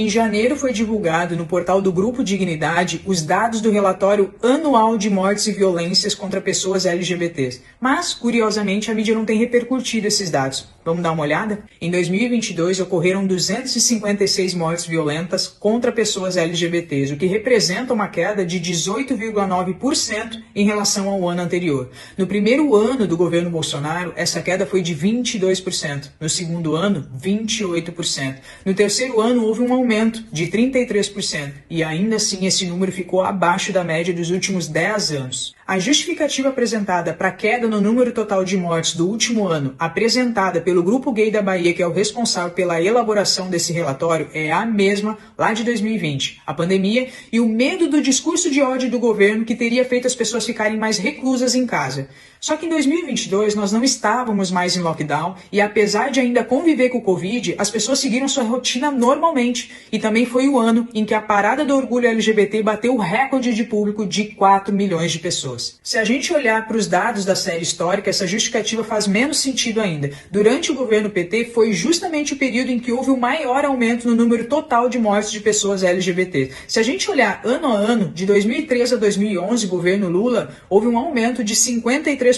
Em janeiro foi divulgado no portal do Grupo Dignidade os dados do relatório anual de mortes e violências contra pessoas LGBTs. Mas, curiosamente, a mídia não tem repercutido esses dados. Vamos dar uma olhada? Em 2022 ocorreram 256 mortes violentas contra pessoas LGBTs, o que representa uma queda de 18,9% em relação ao ano anterior. No primeiro ano do governo Bolsonaro, essa queda foi de 22%. No segundo ano, 28%. No terceiro ano, houve um aumento de 33%. E ainda assim, esse número ficou abaixo da média dos últimos 10 anos. A justificativa apresentada para a queda no número total de mortes do último ano, apresentada pelo Grupo Gay da Bahia, que é o responsável pela elaboração desse relatório, é a mesma lá de 2020. A pandemia e o medo do discurso de ódio do governo que teria feito as pessoas ficarem mais reclusas em casa. Só que em 2022 nós não estávamos mais em lockdown e apesar de ainda conviver com o Covid, as pessoas seguiram sua rotina normalmente. E também foi o ano em que a Parada do Orgulho LGBT bateu o recorde de público de 4 milhões de pessoas. Se a gente olhar para os dados da série histórica, essa justificativa faz menos sentido ainda. Durante o governo PT foi justamente o período em que houve o maior aumento no número total de mortes de pessoas LGBT. Se a gente olhar ano a ano, de 2013 a 2011, governo Lula, houve um aumento de 53%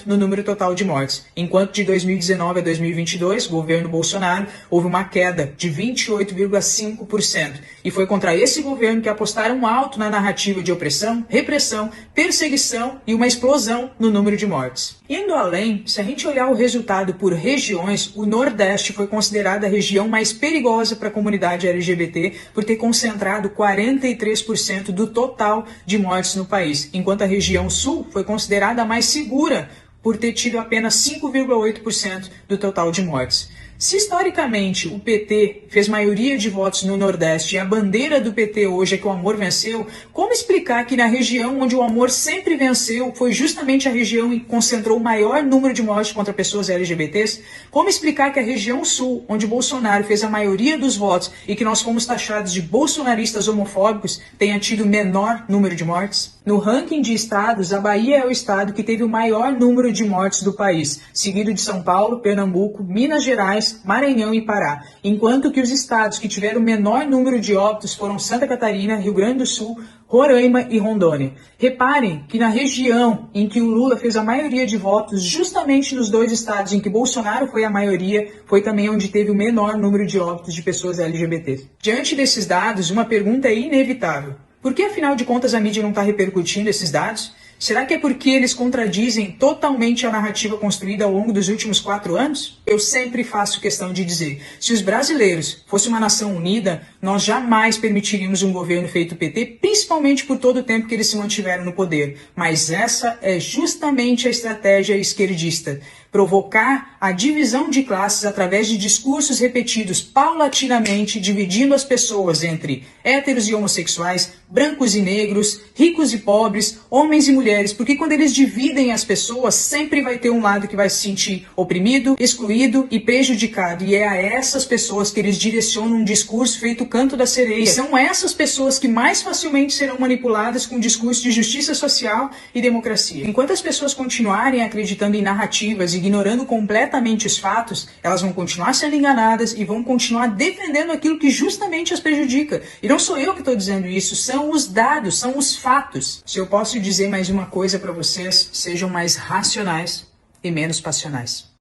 no número total de mortes, enquanto de 2019 a 2022, governo Bolsonaro, houve uma queda de 28,5%. E foi contra esse governo que apostaram alto na narrativa de opressão, repressão, perseguição e uma explosão no número de mortes. Indo além, se a gente olhar o resultado por regiões, o Nordeste foi considerada a região mais perigosa para a comunidade LGBT por ter concentrado 43% do total de mortes no país, enquanto a região Sul foi considerada a mais segura por ter tido apenas 5,8% do total de mortes. Se historicamente o PT fez maioria de votos no Nordeste e a bandeira do PT hoje é que o amor venceu, como explicar que na região onde o amor sempre venceu foi justamente a região em que concentrou o maior número de mortes contra pessoas LGBTs? Como explicar que a região Sul, onde Bolsonaro fez a maioria dos votos e que nós fomos taxados de bolsonaristas homofóbicos, tenha tido menor número de mortes? No ranking de estados, a Bahia é o estado que teve o maior número de mortes do país, seguido de São Paulo, Pernambuco, Minas Gerais, Maranhão e Pará, enquanto que os estados que tiveram o menor número de óbitos foram Santa Catarina, Rio Grande do Sul, Roraima e Rondônia. Reparem que na região em que o Lula fez a maioria de votos, justamente nos dois estados em que Bolsonaro foi a maioria, foi também onde teve o menor número de óbitos de pessoas LGBT. Diante desses dados, uma pergunta é inevitável. Por que, afinal de contas, a mídia não está repercutindo esses dados? Será que é porque eles contradizem totalmente a narrativa construída ao longo dos últimos 4 anos? Eu sempre faço questão de dizer, se os brasileiros fossem uma nação unida, nós jamais permitiríamos um governo feito PT, principalmente por todo o tempo que eles se mantiveram no poder. Mas essa é justamente a estratégia esquerdista. Provocar a divisão de classes através de discursos repetidos paulatinamente, dividindo as pessoas entre héteros e homossexuais, brancos e negros, ricos e pobres, homens e mulheres, porque quando eles dividem as pessoas, sempre vai ter um lado que vai se sentir oprimido, excluído e prejudicado. E é a essas pessoas que eles direcionam um discurso feito canto da sereia. E são essas pessoas que mais facilmente serão manipuladas com um discurso de justiça social e democracia. Enquanto as pessoas continuarem acreditando em narrativas e ignorando completamente os fatos, elas vão continuar sendo enganadas e vão continuar defendendo aquilo que justamente as prejudica. E não sou eu que estou dizendo isso, são os dados, são os fatos. Se eu posso dizer mais uma coisa para vocês, sejam mais racionais e menos passionais.